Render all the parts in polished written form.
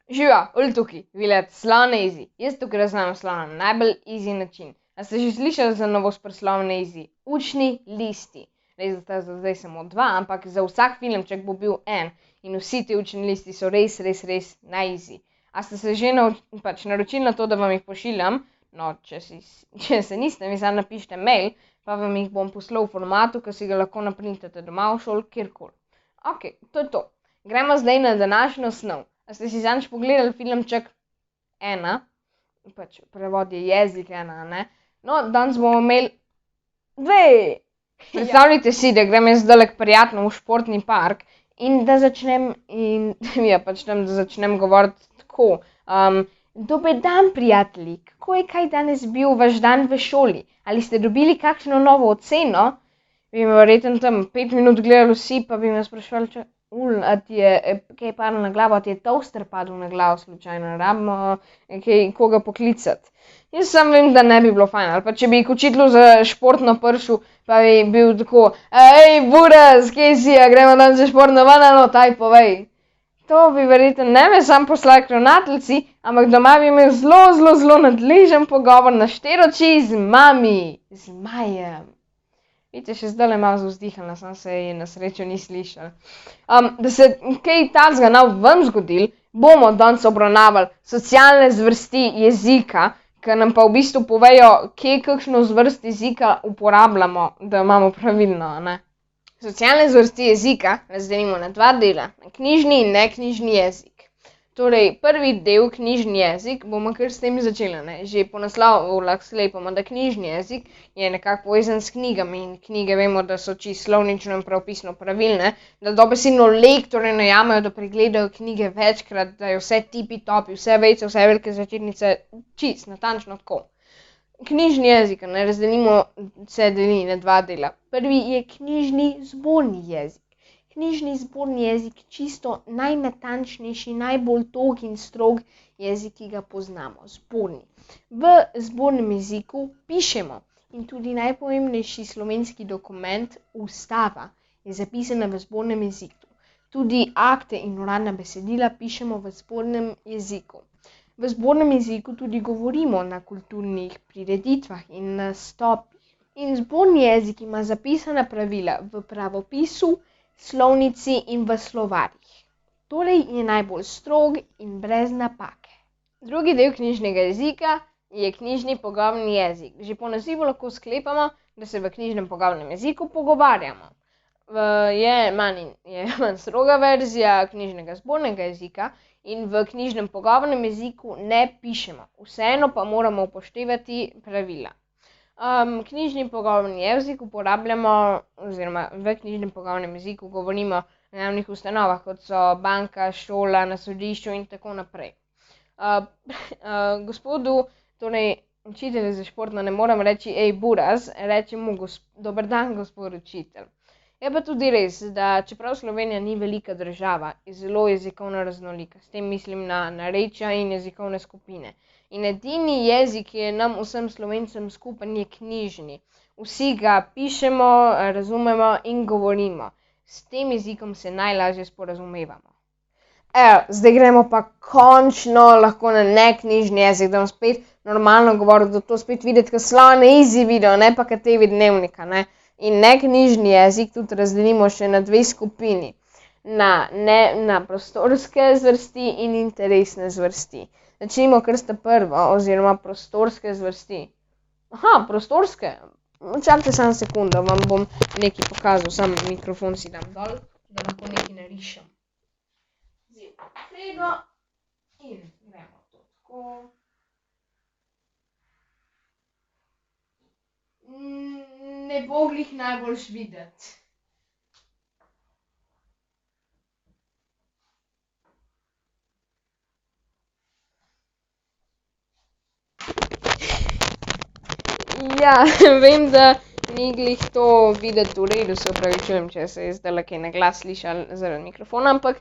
Živa, ul tukaj, vilet, slone easy. Jaz tukaj razumem slona na najbolj easy način. A ste že slišali za novost preslovne easy? Učni listi. Res, da sta za zdaj samo 2, ampak za vsak filmček bo bil en. In vsi ti učni listi so res na easy. A ste se že naročili na to, da vam jih pošiljam? No, če se niste, mi samo napišite mail, pa vam jih bom poslal v formatu, ki si ga lahko naprintate doma v šoli, kjerkoli. Ok, to je to. Gremo zdaj na današnjo snov. A ste si zadnjič pogledali filmček 1? Prevod je jezik 1, ne? No, danes bomo imeli 2. Predstavljajte si, da grem jaz zdaj prijatno v športni park in da začnem govoriti tako. Dober dan, prijatelji. Kako je kaj danes bil vaš dan v šoli? Ali ste dobili kakšno novo oceno? Bi me verjetno tam 5 minut gledali vsi, pa bi me sprašvali, a ti je kaj padlo na glavo, a ti je toaster padel na glavo slučajno, rabimo koga poklicati. Jaz sam vem, da ne bi bilo fajn, ali pa če bi k učitelju za športno prišel, pa bi bil tako, ej, Buraz, kje si, a gremo dan za športno ven, no, taj povej. To bi verjetno ne me sam poslali k ravnateljici, ampak doma bi imel zelo nadležen pogovor na 4 oči z mami, z Majem. Vidite, še zdaj le malo zavzdihala, sam se je na srečo ni slišal. Da se kaj takega ne bi vam zgodil, bomo danes obravnavali socialne zvrsti jezika, ki nam pa v bistvu povejo, kje kakšno zvrst jezika uporabljamo, da imamo pravilno, ne. Socialne zvrsti jezika razdelimo na 2 dela, na knjižni in neknjižni jezik. Torej, prvi del, knjižni jezik, bomo kar s tem začeli, ne. Že po naslovu lahko sklepamo, da knjižni jezik je nekako povezan s knjigami in knjige vemo, da so čisto slovnično in pravopisno pravilne, da dobesedno lektorje najamejo, da pregledajo knjige večkrat, da je vse tipi-topi, vse vejice, vse velike začetnice, čisto natančno tako. Knjižni jezik, ne, se deli na 2 dela. Prvi je knjižni zborni jezik. Knjižni zborni jezik, čisto najnatančnejši, najbolj tog in strog jezik, ki ga poznamo, zborni. V zbornem jeziku pišemo in tudi najpomembnejši slovenski dokument, ustava, je zapisana v zbornem jeziku. Tudi akte in uradna besedila pišemo v zbornem jeziku. V zbornem jeziku tudi govorimo na kulturnih prireditvah in nastopih. In zborni jezik ima zapisana pravila v pravopisu, slovnici in v slovarjih. Torej je najbolj strog in brez napake. Drugi del knjižnega jezika je knjižni pogovorni jezik. Že po nazivu lahko sklepamo, da se v knjižnem pogovornem jeziku pogovarjamo. Je manj stroga verzija knjižnega zbornega jezika in v knjižnem pogovornem jeziku ne pišemo. Vseeno pa moramo upoštevati pravila. Knjižni pogovorni jezik uporabljamo, oziroma v knjižnem pogovornem jeziku govorimo na javnih ustanovah, kot so banka, šola, na sodišču in tako naprej. Gospodu, torej učitelju za športno, ne morem reči, ej, Buraz, rečem mu dober dan, gospod učitelj. Je pa tudi res, da čeprav Slovenija ni velika država, je zelo jezikovno raznolika. S tem mislim na narečja in jezikovne skupine. In edini jezik, ki je nam vsem Slovencem skupen, je knjižni. Vsi ga pišemo, razumemo in govorimo. S tem jezikom se najlažje sporazumevamo. Zdaj gremo pa končno lahko na neknjižni jezik, da bom spet normalno govoril, da to spet videti, kot slone easy video, ne pa kot TV dnevnika, ne. In neknjižni jezik tudi razdelimo še na 2 skupini. Na prostorske zvrsti in interesne zvrsti. Začnimo kar s prvo, oziroma prostorske zvrsti. Prostorske? Čakajte samo sekundo, vam bom nekaj pokazal, sam mikrofon si dam dol, da lahko nekaj narišem. Zdaj sredo in gremo to tako. Ne bo glih najboljš videti. Ja, vem, da ni glih to videti v redu, se opravičujem, če se je zdajle kaj na glas slišal zaradi mikrofona, ampak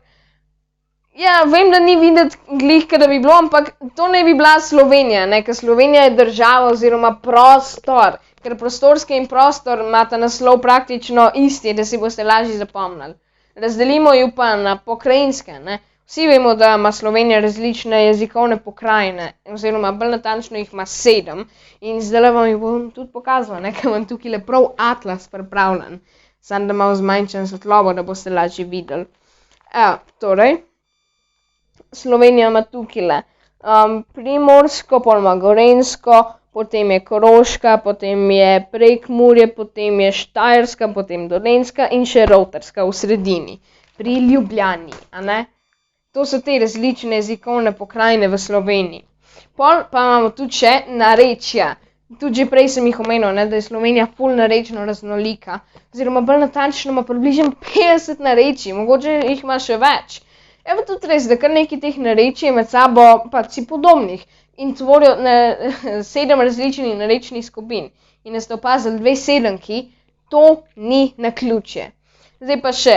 ja, vem, da ni videti glih, kot da bi bilo, ampak to ne bi bila Slovenija, ne, ker Slovenija je država oziroma prostor, ker prostorske in prostor imata naslov praktično isti, da si boste lažje zapomnili. Razdelimo ju pa na pokrajinske, ne. Vsi vemo, da ima Slovenija različne jezikovne pokrajine, oziroma bolj natančno jih ima 7. In zdaj vam jih bom tudi pokazala, ker imam tukaj prav atlas pripravljen. Samo da malo zmanjšam svetlobo, da boste lažje videli. Torej, Slovenija ima tukaj Primorsko, potem ima Gorenjsko, potem je Koroška, potem je Prekmurje, potem je Štajerska, potem Dolenjska in še Rotarska v sredini, pri Ljubljani, To so te različne jezikovne pokrajine v Sloveniji. Pol pa imamo tudi še narečja. Tudi že prej sem jih omenil, da je Slovenija ful narečno raznolika. Oziroma bolj natančno ima približno 50 narečij, mogoče jih ima še več. Je pa tudi res, da kar nekaj teh narečij med sabo pač si podobnih in tvorijo 7 različnih narečnih skupin. In da ste opazili 2 sedemki, to ni naključje. Zdaj pa še,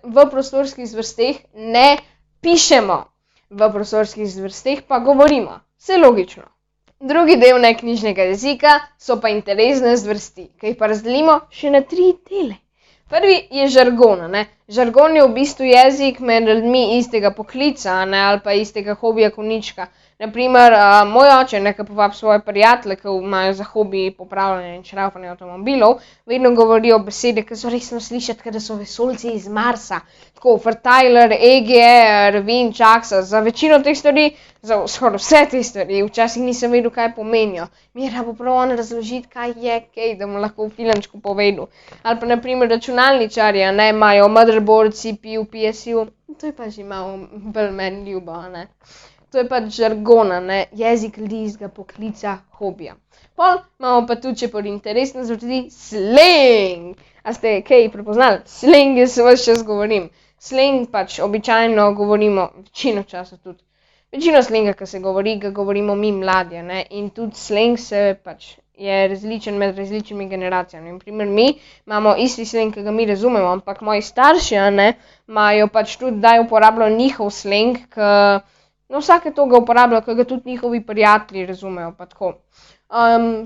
v prostorskih zvrsteh ne pišemo, v prostorskih zvrsteh pa govorimo. Vse logično. Drugi del neknjižnega jezika so pa interesne zvrsti, ki jih pa razdelimo še na 3 dele. Prvi je žargon. Žargon je v bistvu jezik med ljudmi istega poklica ali pa istega hobija konjička. Naprimer, moj oče, ki povabi svoje prijatelje, ki imajo za hobi popravljanje in šravfanje avtomobilov, vedno govorijo besede, ki so resno slišati, kot da so vesoljci iz Marsa. Tako, Verteiler, EGR, Wind, Jaxa, za večino teh stvari, za skoraj vse te stvari, včasih nisem vedel, kaj pomenijo. Mi je rabo prav on razložiti, kaj je kaj, da mu lahko v filmčku povedal. Ali pa naprimer računalničarji, imajo motherboard, CPU, PSU, to je pa že malo bolj meni ljubo, To je pač žargon, jezik ljudi iz poklica, hobija. Pol imamo pa tudi, če pod interesne zvrsti, slang. A ste kaj prepoznali? Slang jaz ves čas govorim. Slang pač običajno govorimo, večino časa tudi. Večino slenga, ki se govori, ga govorimo mi mladje, In tudi slang se pač je različen med različnimi generacijami. Naprimer, mi imamo isti slang, ki ga mi razumemo, ampak moji starši, imajo pač tudi, da uporabljajo njihov slang, vsake to ga uporabljajo, ker ga tudi njihovi prijatelji razumejo, pa tako.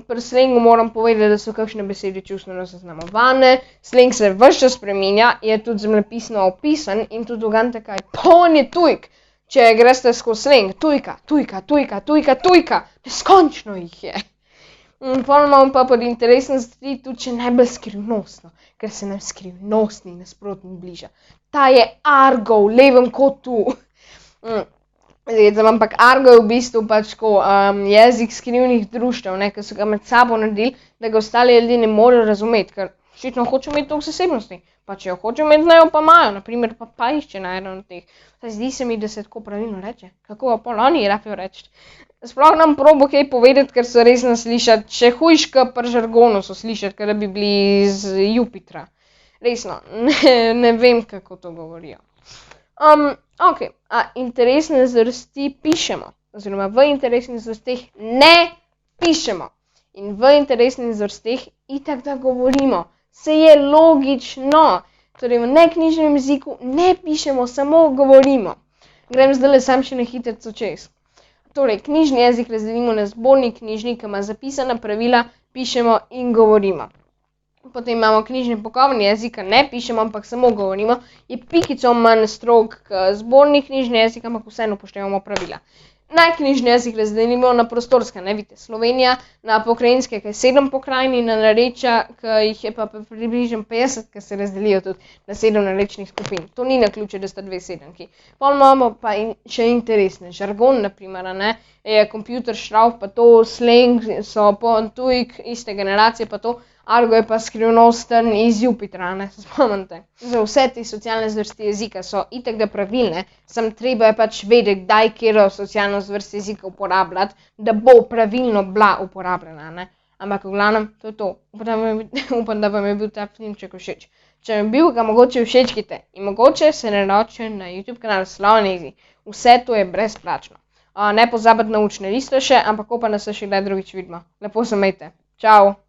Pri slangu moram povedati, da so kakšne besede čustveno zaznamovane, slang se ves čas spreminja, je tudi zemljepisno opisan in tudi ugante kaj, poln je tujk. Če greste skozi slang, tujka, tujka, tujka, tujka, tujka, neskončno jih je. Pol imamo pa pod interesne stvari tudi še najbolj skrivnostno, ker se nam skrivnostni nasprotnik bliža. Ta je Argo v levem kotu. Ampak Argo je v bistvu pač jezik skrivnih društev, ki so ga med sabo naredili, da ga ostali ljudje ne morejo razumeti, ker očitno hočejo imeti toliko zasebnosti. Pa če jo hočejo imeti, naj jo pa imajo, naprimer pa išče na eno od teh. Zdi se mi, da se tako pravilno reče. Kako ga pol oni rabijo reči? Sploh nam probo kaj povedati, ker so resno slišati, še hujška pri žargonu so slišati, ker bi bili iz Jupitra. Resno, ne vem, kako to govorijo. Interesne zvrsti pišemo, oziroma v interesnih zvrsteh ne pišemo. In v interesnih zvrsteh itak da govorimo. Se je logično. Torej v neknjižnem jeziku ne pišemo, samo govorimo. Grem zdaj sam še na hitrico čez. Torej, knjižni jezik razdelimo na zborni knjižni, ki ima zapisana pravila, pišemo in govorimo. Potem imamo knjižni pogovorni jezik, ne pišemo, ampak samo govorimo. Je pikico manj strog zborni knjižni jezik, ampak vseeno upoštevamo pravila. Najknjižni jezik razdelimo na prostorske, vidite, Slovenija, na pokrajinske, ki je 7 pokrajin, in na narečja, ki jih je pa približno 50, ki se razdelijo tudi na 7 narečnih skupin. To ni naključje, da sta 2 sedemki. Pol imamo pa še interesne. Žargon, naprimer, je kompjuter, šravf, pa to, slang, so tujk, iste generacije, pa to. Argo je pa skrivnosten iz Jupitra, se spomnite. Za vse te socialne zvrsti jezika so itak da pravilne, samo treba je pač vedeti, kdaj katero socialno zvrst jezika uporabljati, da bo pravilno bila uporabljena, Ampak v glavnem, to je to. Upam, da vam je bil ta filmček všeč. Če vam je bil, ga mogoče všečkite in mogoče se naročite na YouTube kanal Slovnezi. Vse to je brezplačno. Ne pozabite na učne liste še, ampak upam, da se še kdaj drugič vidimo. Lepo se imejte. Čau!